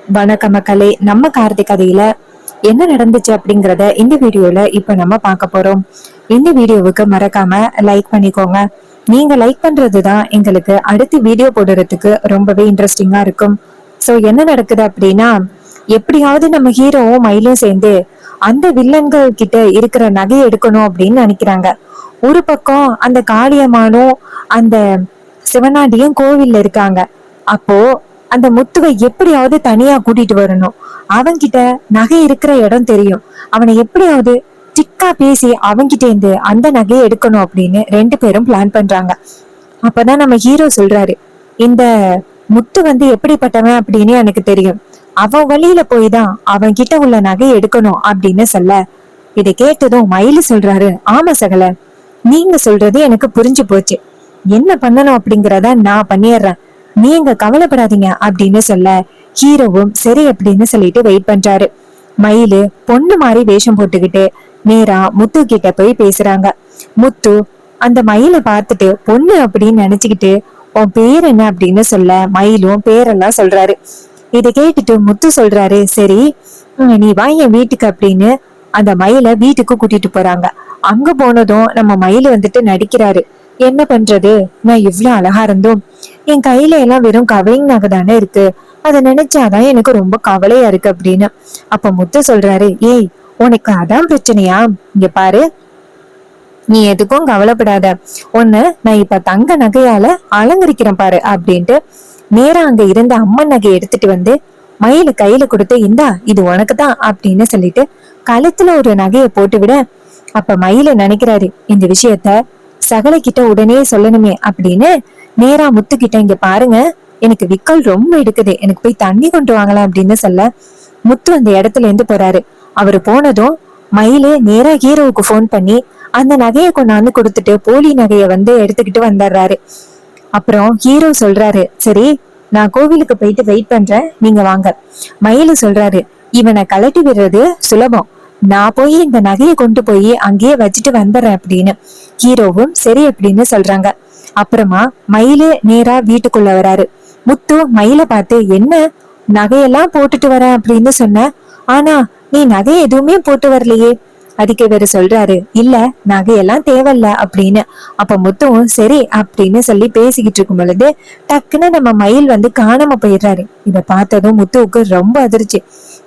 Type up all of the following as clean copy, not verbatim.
வணக்கம் மக்களே. நம்ம கார்த்திக் கதையில என்ன நடந்துச்சு அப்படிங்கறத இந்த வீடியோல இப்ப நம்ம பார்க்க போறோம். இந்த வீடியோவுக்கு மறக்காம லைக் பண்ணிக்கோங்க. நீங்க லைக் பண்றதுதான் எங்களுக்கு அடுத்து வீடியோ போடுறதுக்கு ரொம்பவே இன்ட்ரெஸ்டிங்கா இருக்கும். சோ என்ன நடக்குது அப்படின்னா, எப்படியாவது நம்ம ஹீரோவும் மயிலும் சேர்ந்து அந்த வில்லன்கள் கிட்ட இருக்கிற நகையை எடுக்கணும் அப்படின்னு நினைக்கிறாங்க. ஒரு பக்கம் அந்த காளியம்மானும் அந்த சிவனாண்டியும் கோவில்ல இருக்காங்க. அப்போ அந்த முத்துவை எப்படியாவது தனியா கூட்டிட்டு வரணும். அவன்கிட்ட நகை இருக்கிற இடம் தெரியும். அவனை எப்படியாவது டிக்கா பேசி அவன்கிட்ட இருந்து அந்த நகையை எடுக்கணும் அப்படின்னு ரெண்டு பேரும் பிளான் பண்றாங்க. அப்பதான் நம்ம ஹீரோ சொல்றாரு, இந்த முத்து எப்படிப்பட்டவன் அப்படின்னு எனக்கு தெரியும். அவன் வழியில போய் தான் அவன் கிட்ட உள்ள நகையை எடுக்கணும் அப்படின்னு சொல்ல, இதை கேட்டதும் மயிலு சொல்றாரு, ஆமா சகல, நீங்க சொல்றது எனக்கு புரிஞ்சு போச்சு. என்ன பண்ணணும் அப்படிங்கறத நான் பண்ணிடுறேன், நீங்க கவலைப்படாதீங்க அப்படின்னு சொல்ல, ஹீரோவும் சரி அப்படின்னு சொல்லிட்டு வெயிட் பண்றாரு. மயிலு பொண்ணு மாதிரி வேஷம் போட்டுக்கிட்டு நேரா முத்து கிட்ட போய் பேசுறாங்க. முத்து அந்த மயிலை பார்த்துட்டு பொண்ணு அப்படின்னு நினைச்சுக்கிட்டு, உன் பேர் என்ன அப்படின்னு சொல்ல, மயிலும் பேரெல்லாம் சொல்றாரு. இதை கேட்டுட்டு முத்து சொல்றாரு, சரி நீ வா என் வீட்டுக்கு அப்படின்னு அந்த மயிலை வீட்டுக்கு கூட்டிட்டு போறாங்க. அங்க போனதும் நம்ம மயிலு நடிக்கிறாரு. என்ன பண்றது, நான் இவ்வளவு அழகா இருந்தோம் என் கையில எல்லாம் வெறும் கவரிங் நகை தானே இருக்கு, அதை நினைச்சாதான் எனக்கு ரொம்ப கவலையா இருக்கு அப்படின்னு. அப்ப முத்து சொல்றாரு, ஏய் உனக்கு அதான் பிரச்சனையா, இங்க பாரு, நீ எதுக்கும் கவலைப்படாத, ஒண்ணு நான் இப்ப தங்க நகையால அலங்கரிக்கிறேன் பாரு அப்படின்ட்டு நேரா அங்க இருந்த அம்மன் நகையை எடுத்துட்டு மயிலு கையில கொடுத்து, இந்தா இது உனக்குதான் அப்படின்னு சொல்லிட்டு கழுத்துல ஒரு நகையை போட்டு விட, அப்ப மயில நினைக்கிறாரு, இந்த விஷயத்த சகல கிட்ட உடனே சொல்லணுமே அப்படின்னு நேரா முத்துக்கிட்ட, இங்க பாருங்க எனக்கு விக்கல் ரொம்ப எடுக்குது, எனக்கு போய் தண்ணி கொண்டு வாங்கலாம் அப்படின்னு சொல்ல, முத்து அந்த இடத்துல இருந்து போறாரு. அவரு போனதும் மயிலு நேரா ஹீரோவுக்கு போன் பண்ணி அந்த நகையை கொண்டாந்து கொடுத்துட்டு போலி நகையை எடுத்துக்கிட்டு வந்துடுறாரு. அப்புறம் ஹீரோ சொல்றாரு, சரி நான் கோவிலுக்கு போயிட்டு வெயிட் பண்றேன், நீங்க வாங்க. மயிலு சொல்றாரு, இவனை கலட்டி விடுறது சுலபம், நான் போய் இந்த நகையை கொண்டு போய் அங்கேயே வச்சுட்டு வந்துடுறேன் அப்படின்னு. ஹீரோவும் சரி அப்படின்னு சொல்றாங்க. அப்புறமா மயிலு நேரா வீட்டுக்குள்ள வராரு. முத்து மயிலை பார்த்து, என்ன நகையெல்லாம் போட்டுட்டு வர அப்படின்னு சொன்ன, ஆனா நீ நகை எதுவுமே போட்டு வரலையே. அதுக்கு இவரு சொல்றாரு, இல்ல நகையெல்லாம் தேவையில்ல அப்படின்னு. அப்ப முத்துவும் சரி அப்படின்னு சொல்லி பேசிக்கிட்டு இருக்கும் பொழுது டக்குன்னு நம்ம மயில் காணாம போயிடுறாரு. இத பார்த்ததும் முத்துவுக்கு ரொம்ப அதிர்ச்சி.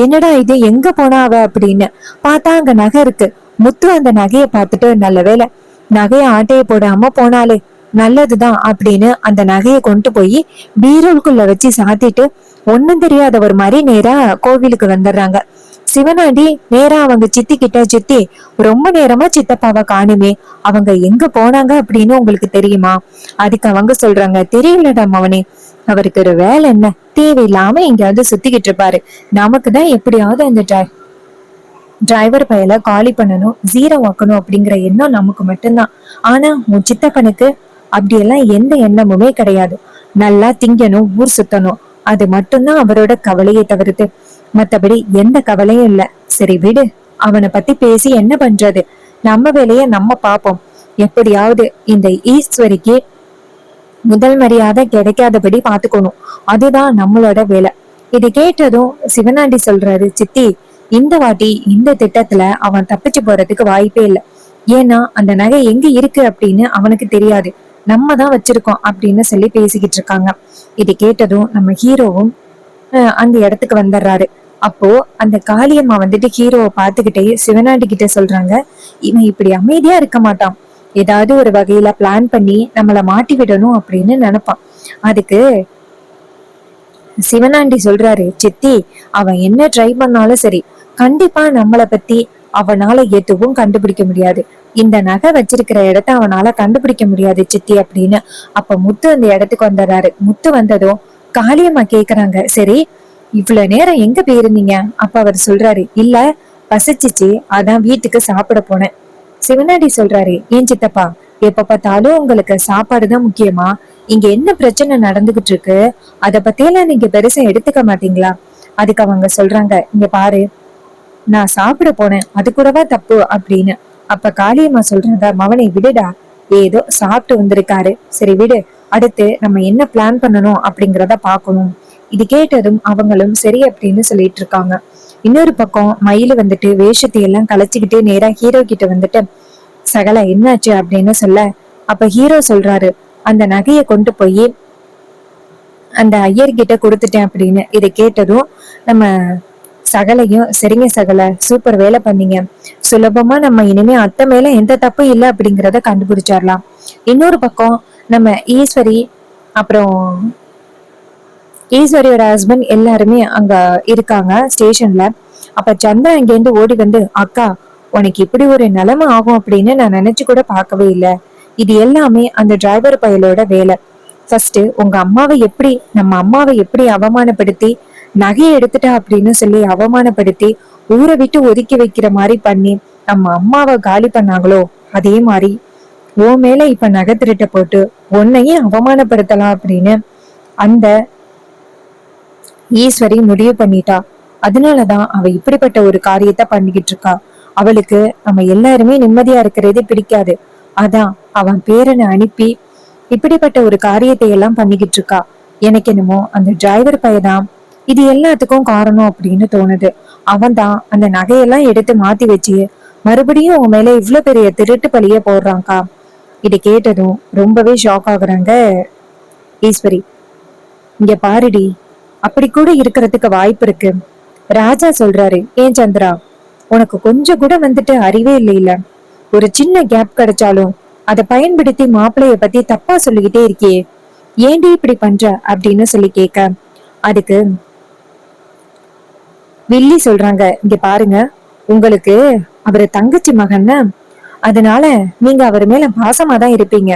என்னடா இது, எங்க போனா அவ அப்படின்னு பார்த்தா அங்க நகை இருக்கு. முத்து அந்த நகையை பார்த்துட்டு, நல்ல வேலை நகைய ஆட்டைய போடாம போனாலே நல்லதுதான் அப்படின்னு அந்த நகையை கொண்டு போய் பீரோலுக்குள்ள வச்சு சாத்திட்டு ஒண்ணும் தெரியாதவர் மாதிரி நேரா கோவிலுக்கு வந்துடுறாங்க. சிவனாண்டி நேரா அவங்க சித்தி கிட்ட, சித்தி ரொம்ப நேரமா சித்தப்பாவை காணுமே, அவங்க எங்க போனாங்க அப்படின்னு உங்களுக்கு தெரியுமா? அதுக்கு அவங்க சொல்றாங்க, தெரியலடா மவனே, அவருக்கு ஒரு வேலை என்ன, தேவையில்லாம எங்கேயாவது சுத்திக்கிட்டு இருப்பாரு, நமக்குதான் எப்படியாவது அந்த டிரைவர் பயல காலி பண்ணணும், ஜீரோ ஆக்கணும் அப்படிங்கிற எண்ணம் நமக்கு மட்டும்தான். ஆனா உன் சித்தப்பனுக்கு அப்படியெல்லாம் எந்த எண்ணமுமே கிடையாது. நல்லா திங்கணும், ஊர் சுத்தணும், அது மட்டும்தான் அவரோட கவலையை தவிர்த்து மத்தபடி எந்த கவலையும் இல்ல. சரி விடு, அவனை பத்தி பேசி என்ன பண்றது, நம்ம வேலைய நம்ம பாப்போம். எப்படியாவது இந்த ஈஸ்வரிக்கு முதல் மரியாதை கிடைக்காதபடி பாத்துக்கணும், அதுதான் நம்மளோட வேலை. இதை கேட்டதும் சிவனாண்டி சொல்றாரு, சித்தி இந்த வாட்டி இந்த திட்டத்துல அவன் தப்பிச்சு போறதுக்கு வாய்ப்பே இல்லை. ஏன்னா அந்த நகை எங்க இருக்கு அப்படின்னு அவனுக்கு தெரியாது, நம்ம தான் வச்சிருக்கோம் அப்படின்னு சொல்லி பேசிக்கிட்டு இருக்காங்க. இதை கேட்டதும் நம்ம ஹீரோவும் அந்த இடத்துக்கு வந்துடுறாரு. அப்போ அந்த காளியம்மா ஹீரோவை பார்த்துக்கிட்டே சிவனாண்டி கிட்ட சொல்றாங்க, இவன் இப்படி அமைதியா இருக்க மாட்டான், ஏதாவது ஒரு வகையில பிளான் பண்ணி நம்மள மாட்டி விடணும் அப்படின்னு நினைப்பான். அதுக்கு சிவனாண்டி சொல்றாரு, சித்தி அவன் என்ன ட்ரை பண்ணாலும் சரி, கண்டிப்பா நம்மளை பத்தி அவனால எதுவும் கண்டுபிடிக்க முடியாது, இந்த நகை வச்சிருக்கிற இடத்த அவனால கண்டுபிடிக்க முடியாது சித்தி அப்படின்னு. அப்ப முத்து அந்த இடத்துக்கு வந்துடுறாரு. முத்து வந்ததும் காளியம்மா கேக்குறாங்க, சரி இவ்வளவு நேரம் எங்க போயிருந்தீங்க? அப்ப அவர் சொல்றாரு, இல்ல பசிச்சிச்சு, அதான் வீட்டுக்கு சாப்பிட போனேன். சிவனாடி சொல்றாரு, ஏன் சித்தப்பா எப்ப பார்த்தாலும் உங்களுக்கு சாப்பாடுதான் முக்கியமா? இங்க என்ன பிரச்சனை நடந்துகிட்டு இருக்கு, அத பத்தியெல்லாம் நீங்க பெருசா எடுத்துக்க மாட்டீங்களா? அதுக்கு அவங்க சொல்றாங்க, இங்க பாரு, நான் சாப்பிட போனேன், அது கூடவா தப்பு அப்படின்னு. அப்ப காளியம்மா சொல்றாங்க, மவனை விடுடா, ஏதோ சாப்பிட்டு வந்திருக்காரு, சரி விடு, அடுத்து நம்ம என்ன பிளான் பண்ணணும் அப்படிங்கிறத பாக்கணும். இது கேட்டதும் அவங்களும் சரி அப்படின்னு சொல்லிட்டு இருக்காங்க. இன்னொரு பக்கம் மயிலு வந்துட்டு வேஷத்தை எல்லாம் கலைச்சுக்கிட்டே நேரா ஹீரோ கிட்ட வந்துட்டு சகல என்னாச்சு அப்படின்னு சொல்ல, அப்ப ஹீரோ சொல்றாரு, அந்த நகையை கொண்டு போய் அந்த ஐயர்கிட்ட கொடுத்துட்டேன் அப்படின்னு. இதை கேட்டதும் நம்ம சகலையும் சரிங்க சகல, சூப்பர் வேலை பண்ணீங்க, சுலபமா நம்ம இனிமே அத்தை மேல எந்த தப்பும் இல்லை அப்படிங்கிறத கண்டுபிடிச்சிடலாம். இன்னொரு பக்கம் நம்ம ஈஸ்வரி, அப்புறம் ஈஸ்வரியோட ஹஸ்பண்ட் எல்லாருமே அங்க இருக்காங்க ஸ்டேஷன்ல. அப்ப சந்திரா இங்கேருந்து ஓடி வந்து, அக்கா உனக்கு இப்படி ஒரு நிலைமை ஆகும் அப்படின்னு நான் நினைச்சு கூட பார்க்கவே இல்லை. இது எல்லாமே அந்த டிரைவர் பயலோட வேலை. ஃபர்ஸ்ட் உங்க அம்மாவை எப்படி, நம்ம அம்மாவை எப்படி அவமானப்படுத்தி நகையை எடுத்துட்டா அப்படின்னு சொல்லி அவமானப்படுத்தி ஊரை விட்டு ஒதுக்கி வைக்கிற மாதிரி பண்ணி நம்ம அம்மாவை காலி பண்ணாங்களோ, அதே மாதிரி உன் மேல இப்ப நகை திருட்ட போட்டு உன்னையும் அவமானப்படுத்தலாம் அப்படின்னு அந்த ஈஸ்வரி முடிவு பண்ணிட்டா. அதனாலதான் அவ இப்படிப்பட்ட ஒரு காரியத்தை பண்ணிக்கிட்டு இருக்கா. அவளுக்கு நம்ம எல்லாருமே நிம்மதியா இருக்கிறதே பிடிக்காது. அதான் அவன் பேரனை அனுப்பி இப்படிப்பட்ட ஒரு காரியத்தை எல்லாம் பண்ணிக்கிட்டு இருக்கா. எனக்கு என்னமோ அந்த டிரைவர் பையதான் இது எல்லாத்துக்கும் காரணம் அப்படின்னு தோணுது. அவன் தான் அந்த நகையெல்லாம் எடுத்து மாத்தி வச்சு மறுபடியும் உன் மேல இவ்வளவு பெரிய திருட்டு பழிய போடுறான்க்கா. இது கேட்டதும் ரொம்பவே ஷாக் ஆகுறாங்க ஈஸ்வரி. இங்க பாருடி, அப்படி கூட இருக்கிறதுக்கு வாய்ப்பு இருக்கு. ராஜா சொல்றாரு, ஏன் சந்திரா உனக்கு கொஞ்சம் கூட வந்துட்டு அறிவே இல்ல. ஒரு சின்ன கேப் கிடைச்சாலும் அதை பயன்படுத்தி மாப்பிள்ளைய பத்தி தப்பா சொல்லிக்கிட்டே இருக்கியே, ஏண்டி இப்படி பண்ற அப்படின்னு சொல்லி கேட்க, அதுக்கு வில்லி சொல்றாங்க, இங்க பாருங்க உங்களுக்கு அவரு தங்கச்சி மகன், அதனால நீங்க அவர் மேல பாசமா தான் இருப்பீங்க.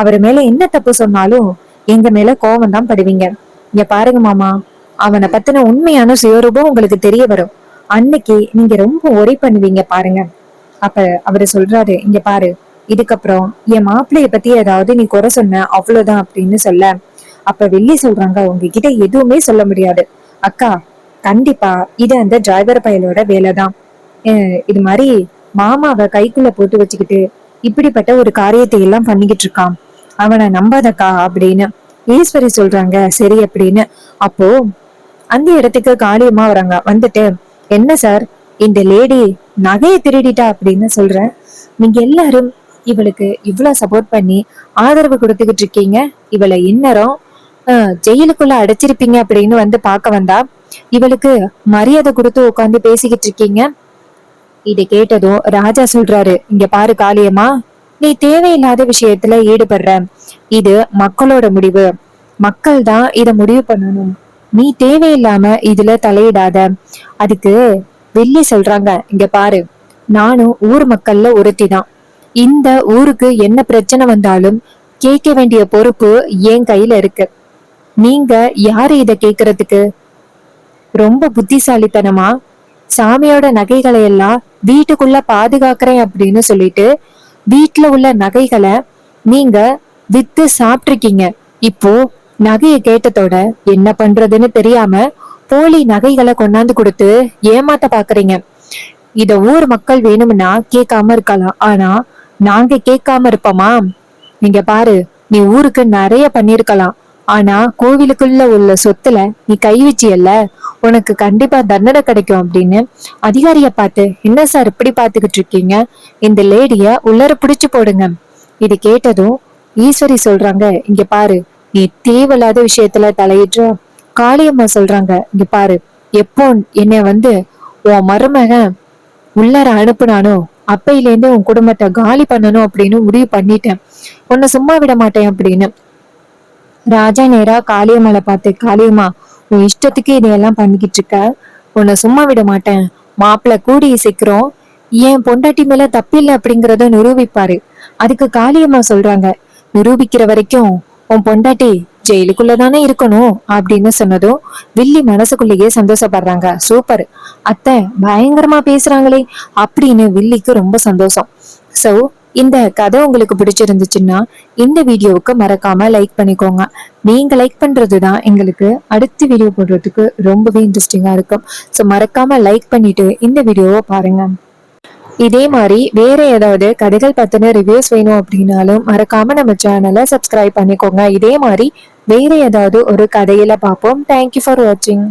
அவர் மேல என்ன தப்பு சொன்னாலும் எங்க மேல கோவம் தான் படுவீங்க. இங்க பாருங்க மாமா, அவனை பத்தின உண்மையான சுயரூபம் உங்களுக்கு தெரிய வரும். அன்னைக்கு நீங்க ரொம்ப ஒரே பண்ணுவீங்க பாருங்க. அப்ப அவரு சொல்றாரு, இங்க பாரு, இதுக்கப்புறம் என் மாப்பிள்ளைய பத்தி ஏதாவது நீ குறை சொன்ன அவ்வளவுதான் அப்படின்னு சொல்ல, அப்ப வெள்ளி சொல்றாங்க, உங்ககிட்ட எதுவுமே சொல்ல முடியாது அக்கா. கண்டிப்பா இது அந்த டிரைவர் பயலோட வேலைதான். இது மாதிரி மாமாவை கைக்குள்ள போட்டு வச்சுக்கிட்டு இப்படிப்பட்ட ஒரு காரியத்தை எல்லாம் பண்ணிக்கிட்டு இருக்கான். அவனை நம்பாதக்கா அப்படின்னு ஈஸ்வரி சொல்றாங்க. சரி அப்படின்னு. அப்போ அந்த இடத்துக்கு காளியம்மா வராங்க. வந்துட்டு, என்ன சார் இந்த லேடி நகையை திருடிட்டா அப்படின்னு சொல்றேன். நீங்க எல்லாரும் இவளுக்கு இவ்வளவு சப்போர்ட் பண்ணி ஆதரவு கொடுத்துக்கிட்டு இருக்கீங்க. இவளை இந்நேரம் ஜெயிலுக்குள்ள அடைச்சிருப்பீங்க அப்படின்னு வந்து பார்க்க வந்தா இவளுக்கு மரியாதை கொடுத்து உட்காந்து பேசிக்கிட்டு இருக்கீங்க. இதை கேட்டதும் ராஜா சொல்றாரு, இங்க பாரு காளியம்மா, நீ தேவையில்லாத விஷயத்துல ஈடுபடுற. இது மக்களோட முடிவு, மக்கள் தான் இத முடிவு பண்ணணும். நீ தேவையில்லாம இதுல தலையிடாத. அதுக்கு வெள்ளி சொல்றாங்க, இங்க பாரு, நானும் ஊர் மக்கள்ல ஒருத்தி தான். இந்த ஊருக்கு என்ன பிரச்சனை வந்தாலும் கேட்க வேண்டிய பொறுப்பு என் கையில இருக்கு. நீங்க யாரு இத கேக்குறதுக்கு? ரொம்ப புத்திசாலித்தனமா சாமியோட நகைகளை எல்லாம் வீட்டுக்குள்ள பாதுகாக்கிறேன் அப்படின்னு சொல்லிட்டு வீட்டுல உள்ள நகைகளை நீங்க வித்து சாப்பிட்டிருக்கீங்க. இப்போ நகையை கேட்டதோட என்ன பண்றதுன்னு தெரியாம போலி நகைகளை கொண்டாந்து கொடுத்து ஏமாத்த பாக்குறீங்க. இத ஊர் மக்கள் வேணும்னா கேட்காம இருக்கலாம், ஆனா நாங்க கேட்காம இருப்போமா? நீங்க பாரு, நீ ஊருக்கு நிறைய பண்ணிருக்கலாம், ஆனா கோவிலுக்குள்ள உள்ள சொத்துல நீ கை வச்சியல்ல, உனக்கு கண்டிப்பா தண்டனை கிடைக்கும் அப்படின்னு அதிகாரிய பார்த்து, என்ன சார் இப்படி பாத்துக்கிட்டு இருக்கீங்க, இந்த லேடிய உள்ளர புடிச்சு போடுங்க. இது கேட்டதும் ஈஸ்வரி சொல்றாங்க, இங்க பாரு, நீ தேவையில்லாத விஷயத்துல தலையிடுற. காளியம்மா சொல்றாங்க, இங்க பாரு, எப்போ என்னை வந்து உன் மருமகன் உள்ளர அனுப்புனானோ அப்பையிலேருந்து உன் குடும்பத்தை காலி பண்ணணும் அப்படின்னு முடிவு பண்ணிட்டேன். உன்னை சும்மா விட மாட்டேன் அப்படின்னு ராஜா நேரா காளியம்மாளை பார்த்து, காளியம்மா உன் இஷ்டத்துக்கு இதையெல்லாம் பண்ணிக்கிட்டு இருக்க, உன்னை சும்மா விட மாட்டேன். மாப்பிள்ள கூடி சீக்கிரம் என் பொண்டாட்டி மேல தப்பில்லை அப்படிங்கிறத நிரூபிப்பாரு. அதுக்கு காளியம்மா சொல்றாங்க, நிரூபிக்கிற வரைக்கும் உன் பொண்டாட்டி ஜெயிலுக்குள்ளதானே இருக்கணும் அப்படின்னு சொன்னதும் வில்லி மனசுக்குள்ளேயே சந்தோஷப்படுறாங்க. சூப்பர் அத்தை, பயங்கரமா பேசுறாங்களே அப்படின்னு வில்லிக்கு ரொம்ப சந்தோஷம். சோ இந்த கதை உங்களுக்கு பிடிச்சிருந்துச்சுன்னா இந்த வீடியோவுக்கு மறக்காம லைக் பண்ணிக்கோங்க. நீங்க லைக் பண்றதுதான் எங்களுக்கு அடுத்த வீடியோ போடுறதுக்கு ரொம்பவே இன்ட்ரெஸ்டிங்கா இருக்கும். ஸோ மறக்காம லைக் பண்ணிட்டு இந்த வீடியோவை பாருங்க. இதே மாதிரி வேற ஏதாவது கதைகள் பத்தின ரிவ்யூஸ் வேணும் அப்படின்னாலும் மறக்காம நம்ம சேனலை சப்ஸ்கிரைப் பண்ணிக்கோங்க. இதே மாதிரி வேற ஏதாவது ஒரு கதையில பார்ப்போம். தேங்க்யூ ஃபார் வாட்சிங்.